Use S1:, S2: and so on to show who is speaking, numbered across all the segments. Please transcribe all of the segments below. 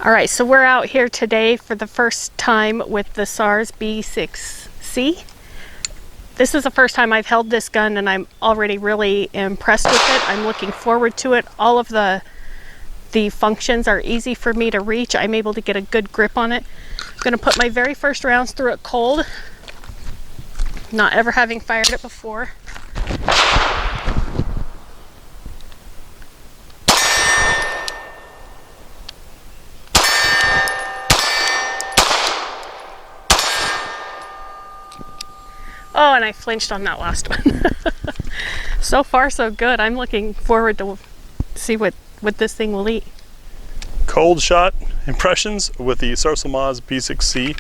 S1: All right, so we're out here today for the first time with the SAR B6C. This is the first time I've held this gun and I'm already really impressed with it. I'm looking forward to it. All of the functions are easy for me to reach. I'm able to get a good grip on it. I'm gonna put my very first rounds through it cold, not ever having fired it before. Oh, and I flinched on that last one. So far, so good. I'm looking forward to see what this thing will eat.
S2: Cold shot impressions with the SAR USA B6C.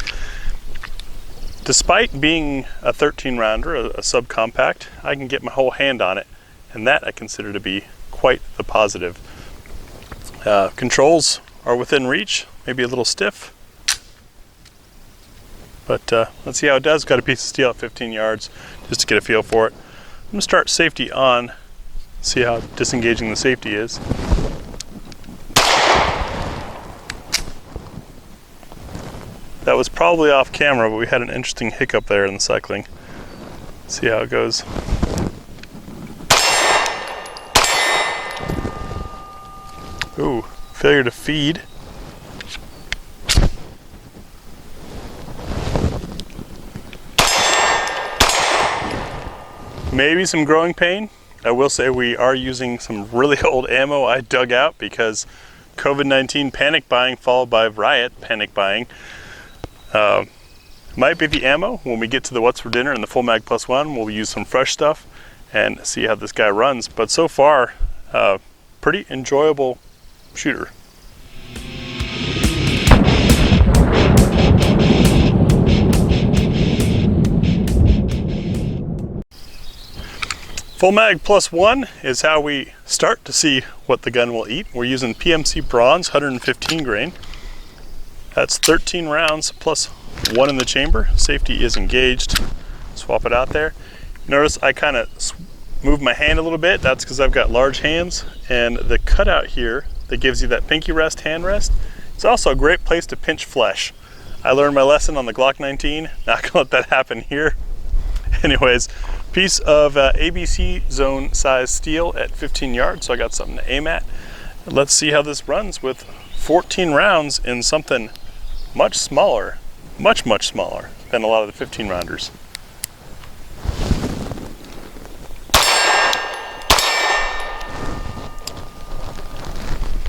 S2: Despite being a 13 rounder, a subcompact, I can get my whole hand on it, and that I consider to be quite the positive. Controls are within reach, maybe a little stiff. But let's see how it does. Got a piece of steel at 15 yards just to get a feel for it. I'm going to start safety on, see how disengaging the safety is. That was probably off camera, but we had an interesting hiccup there in the cycling. See how it goes. Ooh, failure to feed. Maybe some growing pain. I will say we are using some really old ammo I dug out because COVID-19 panic buying followed by riot panic buying. Might be the ammo. When we get to the What's for Dinner and the Full Mag +1, we'll use some fresh stuff and see how this guy runs. But so far, pretty enjoyable shooter. Full Mag +1 is how we start to see what the gun will eat. We're using PMC Bronze 115 grain. That's 13 rounds plus 1 in the chamber. Safety is engaged. Swap it out there. Notice I kind of move my hand a little bit. That's because I've got large hands, and the cutout here that gives you that pinky rest, hand rest, it's also a great place to pinch flesh. I learned my lesson on the Glock 19. Not gonna let that happen here. Anyways, piece of ABC zone size steel at 15 yards, so I got something to aim at. Let's see how this runs with 14 rounds in something much smaller, much smaller than a lot of the 15 rounders.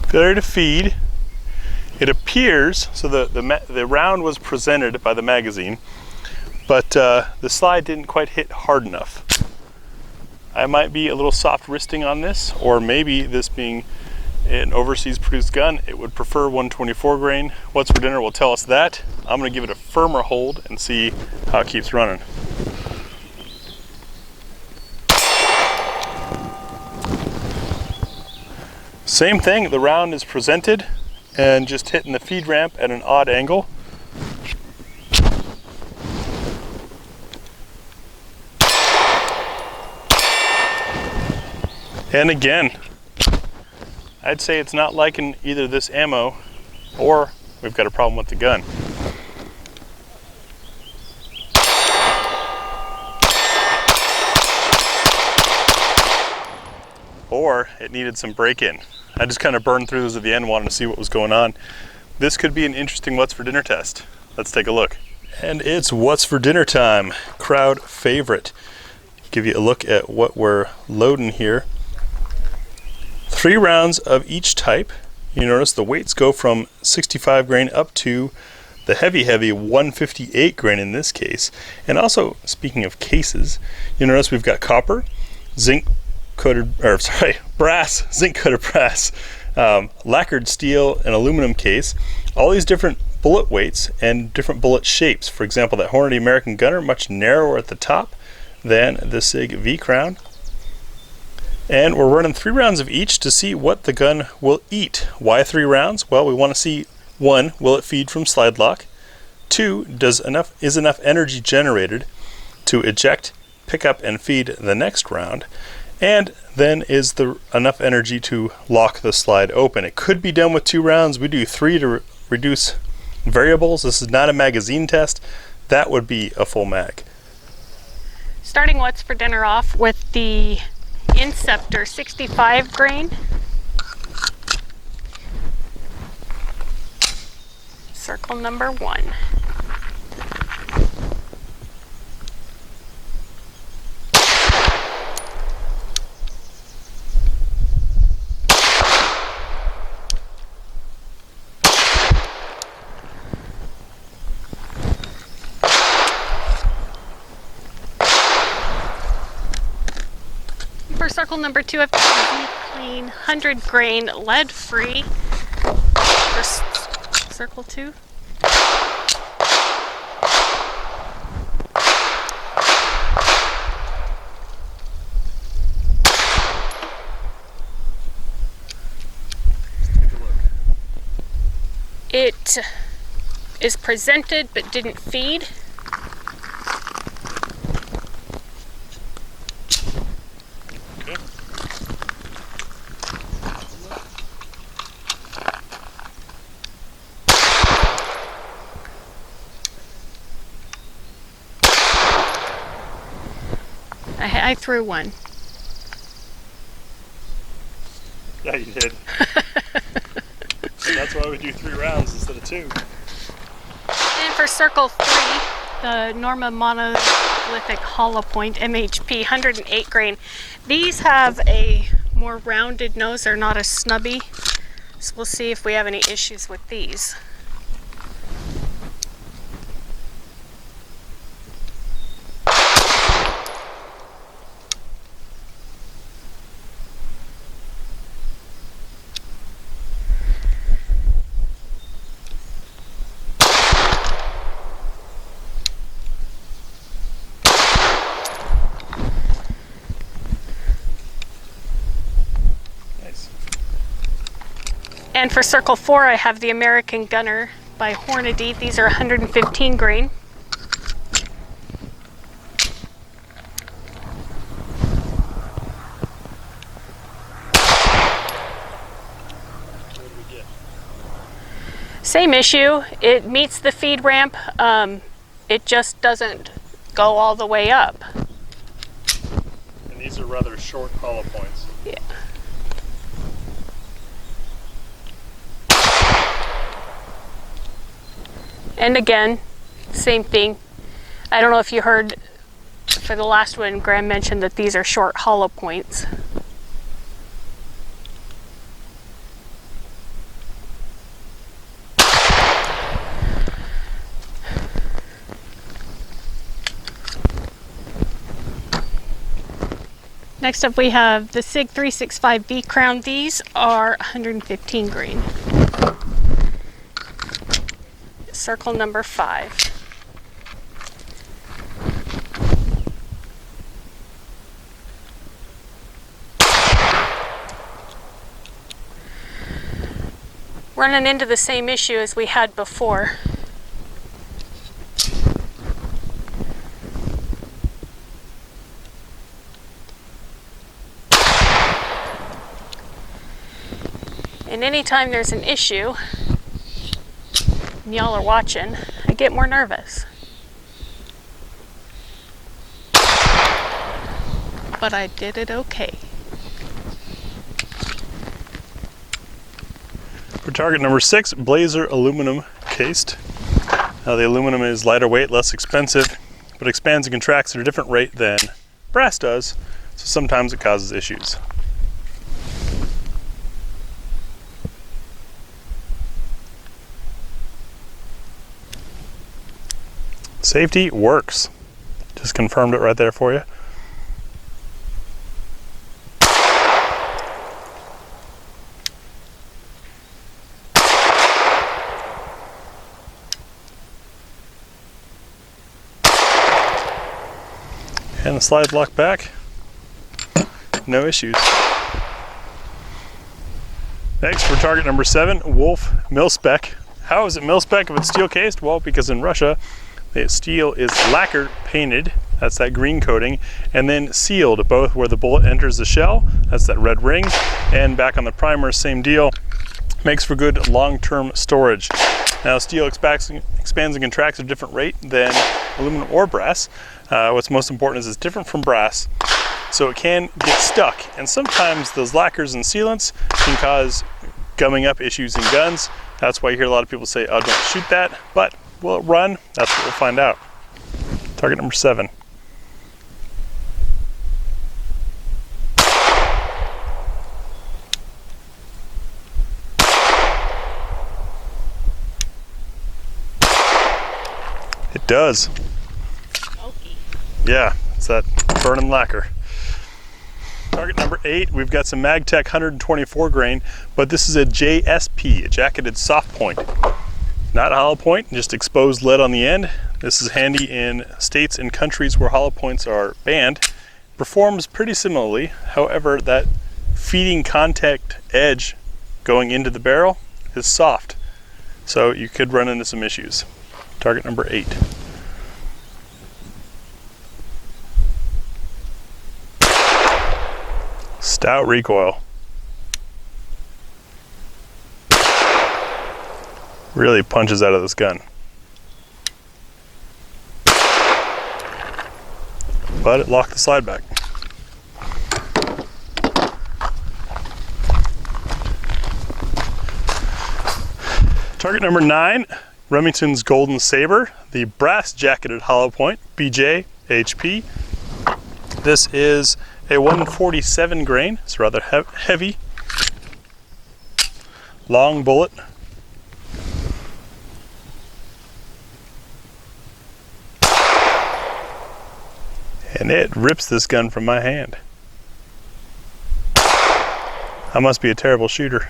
S2: Failure to feed. It appears, so the round was presented by the magazine, but the slide didn't quite hit hard enough. I might be a little soft wristing on this, or maybe this being an overseas produced gun, it would prefer 124 grain. What's for Dinner will tell us that. I'm gonna give it a firmer hold and see how it keeps running. Same thing, the round is presented and just hitting the feed ramp at an odd angle. And again, I'd say it's not liking either this ammo or we've got a problem with the gun. Or it needed some break-in. I just kind of burned through those at the end, wanted to see what was going on. This could be an interesting What's for Dinner test. Let's take a look. And it's What's for Dinner time, crowd favorite. Give you a look at what we're loading here. 3 rounds of each type. You notice the weights go from 65 grain up to the heavy 158 grain in this case. And also, speaking of cases, you notice we've got copper, brass, zinc coated brass, lacquered steel, and aluminum case. All these different bullet weights and different bullet shapes. For example, that Hornady American Gunner, much narrower at the top than the SIG V Crown. And we're running 3 rounds of each to see what the gun will eat. Why 3 rounds? Well, we want to see, 1, will it feed from slide lock? 2, is enough energy generated to eject, pick up, and feed the next round? And then is there enough energy to lock the slide open? It could be done with 2 rounds. We do 3 to reduce variables. This is not a magazine test. That would be a full mag.
S1: Starting what's for dinner off with the Inceptor 65 grain. Circle number 1. For circle number 2, I've got a clean 100 grain lead free. For circle 2. It is presented but didn't feed. I threw one.
S2: Yeah, you did. That's why we do 3 rounds instead of 2.
S1: And for circle 3, the Norma monolithic hollow point MHP 108 grain. These have a more rounded nose, they're not as snubby. So we'll see if we have any issues with these. And for circle 4, I have the American Gunner by Hornady. These are 115 grain. Same issue. It meets the feed ramp. It just doesn't go all the way up.
S2: And these are rather short hollow points.
S1: Yeah. And again, same thing. I don't know if you heard for the last one, Graham mentioned that these are short hollow points. Next up we have the SIG 365V Crown. These are 115 grain. Circle number 5. Running into the same issue as we had before. And anytime there's an issue, and y'all are watching, I get more nervous. But I did it okay.
S2: For target number 6, Blazer aluminum cased. Now the aluminum is lighter weight, less expensive, but expands and contracts at a different rate than brass does, so sometimes it causes issues. Safety works. Just confirmed it right there for you. And the slide lock back. No issues. Next, for target number 7, Wolf mil-spec. How is it mil-spec if it's steel cased? Well, because in Russia, the steel is lacquer painted, that's that green coating, and then sealed, both where the bullet enters the shell, that's that red ring, and back on the primer, same deal. makes for good long-term storage. Now, steel expands and contracts at a different rate than aluminum or brass. What's most important is it's different from brass, so it can get stuck. And sometimes those lacquers and sealants can cause gumming up issues in guns. That's why you hear a lot of people say, oh, don't shoot that. But will it run? That's what we'll find out. Target number 7. It does.
S1: Smoky.
S2: Yeah, it's that burning lacquer. Target number 8, we've got some MagTech 124 grain, but this is a JSP, a jacketed soft point. Not a hollow point, just exposed lead on the end. This is handy in states and countries where hollow points are banned. Performs pretty similarly, however, that feeding contact edge going into the barrel is soft, so you could run into some issues. Target number 8. Stout recoil. Really punches out of this gun. But it locked the slide back. Target number 9, Remington's Golden Saber, the brass jacketed hollow point, BJ HP. This is a 147 grain. It's rather heavy. Long bullet. And it rips this gun from my hand. I must be a terrible shooter.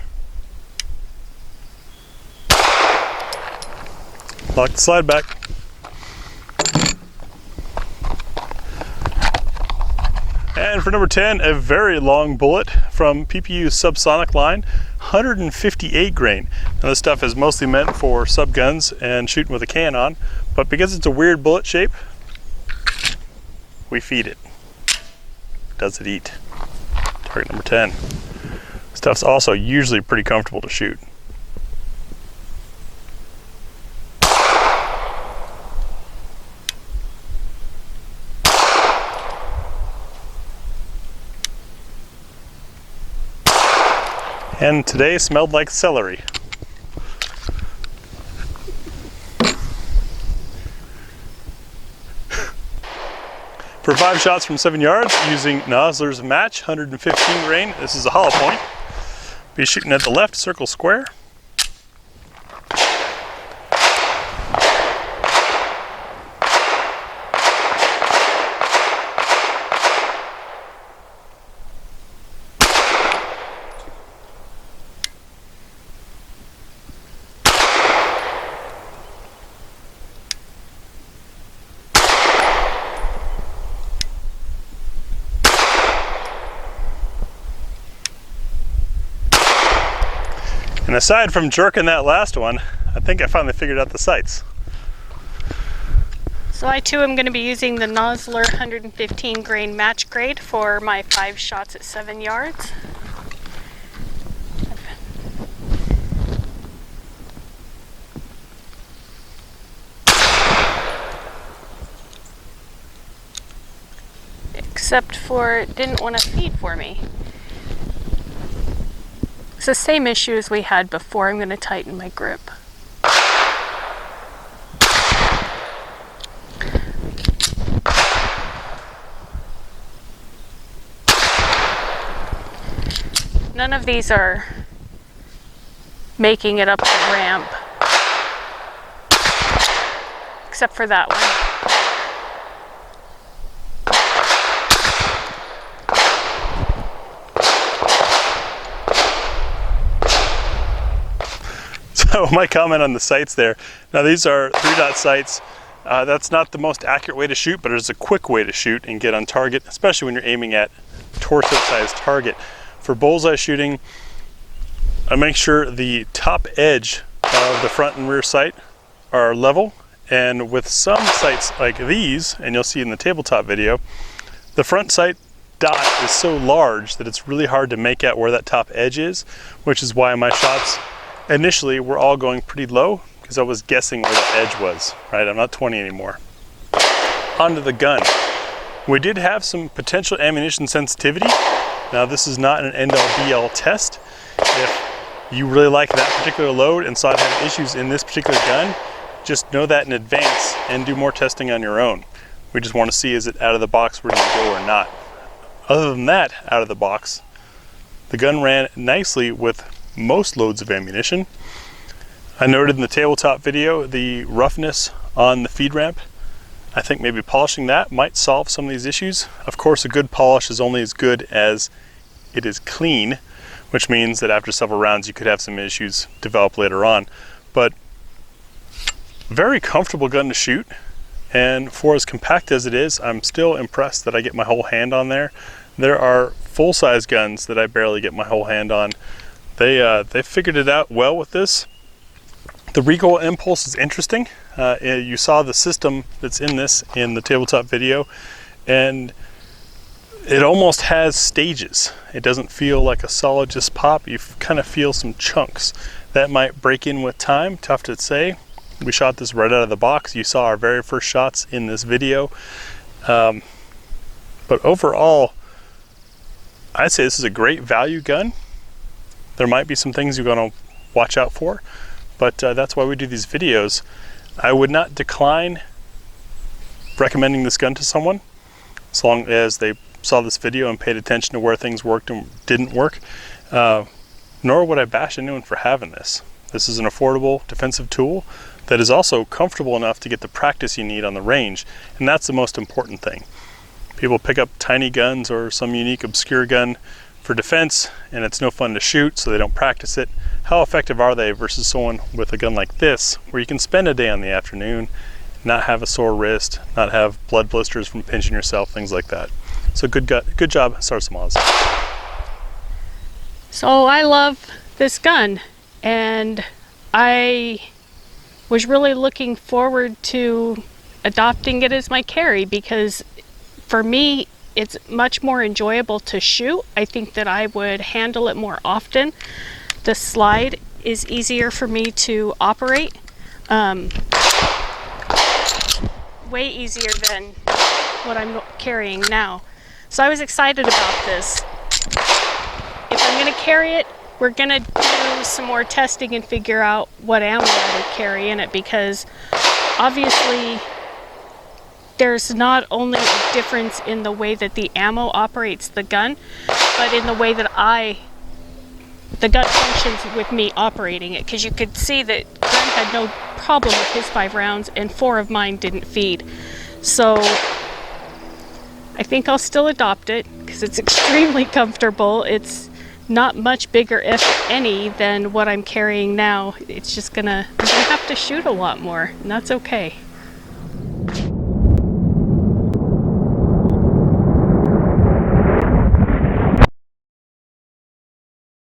S2: Lock the slide back. And for number 10, a very long bullet from PPU's subsonic line, 158 grain. Now this stuff is mostly meant for sub guns and shooting with a can on, but because it's a weird bullet shape, we feed it. Does it eat? Target number 10. Stuff's also usually pretty comfortable to shoot. And today smelled like celery. For 5 shots from 7 yards using Nosler's Match 115 grain, this is a hollow point. Be shooting at the left, circle square. And aside from jerking that last one, I think I finally figured out the sights.
S1: So I too am going to be using the Nosler 115 grain match grade for my 5 shots at 7 yards. Except for it didn't want to feed for me. It's the same issue as we had before. I'm going to tighten my grip. None of these are making it up the ramp, except for that one.
S2: So my comment on the sights there. Now these are 3-dot sights. That's not the most accurate way to shoot, but it's a quick way to shoot and get on target, especially when you're aiming at torso-sized target. For bullseye shooting, I make sure the top edge of the front and rear sight are level, and with some sights like these, and you'll see in the tabletop video, the front sight dot is so large that it's really hard to make out where that top edge is, which is why my shots initially we're all going pretty low because I was guessing where the edge was, right? I'm not 20 anymore. Onto the gun. We did have some potential ammunition sensitivity. Now this is not an end-all be-all test. If you really like that particular load and saw it have issues in this particular gun, just know that in advance and do more testing on your own. We just want to see, is it out of the box ready to go or not. Other than that, out of the box, the gun ran nicely with most loads of ammunition. I noted in the tabletop video the roughness on the feed ramp. I think maybe polishing that might solve some of these issues. Of course, a good polish is only as good as it is clean, which means that after several rounds you could have some issues develop later on. But very comfortable gun to shoot, and for as compact as it is, I'm still impressed that I get my whole hand on there. There are full-size guns that I barely get my whole hand on. They figured it out well with this. The recoil impulse is interesting. You saw the system that's in this in the tabletop video, and it almost has stages. It doesn't feel like a solid just pop. You kind of feel some chunks. That might break in with time, tough to say. We shot this right out of the box. You saw our very first shots in this video. But overall, I'd say this is a great value gun. There might be some things you're going to watch out for, but that's why we do these videos. I would not decline recommending this gun to someone as long as they saw this video and paid attention to where things worked and didn't work. Nor would I bash anyone for having this. This is an affordable defensive tool that is also comfortable enough to get the practice you need on the range, and that's the most important thing. People pick up tiny guns or some unique obscure gun for defense, and it's no fun to shoot, so they don't practice it. How effective are they versus someone with a gun like this, where you can spend a day on the afternoon, not have a sore wrist, not have blood blisters from pinching yourself, things like that. So good job, SAR USA.
S1: So I love this gun, and I was really looking forward to adopting it as my carry, because for me it's much more enjoyable to shoot. I think that I would handle it more often. The slide is easier for me to operate, way easier than what I'm carrying now. So I was excited about this. If I'm going to carry it, we're going to do some more testing and figure out what ammo I would carry in it, because obviously there's not only a difference in the way that the ammo operates the gun, but in the way that the gun functions with me operating it. Because you could see that Glenn had no problem with his 5 rounds and 4 of mine didn't feed. So I think I'll still adopt it because it's extremely comfortable. It's not much bigger, if any, than what I'm carrying now. It's just I'm gonna have to shoot a lot more, and that's okay.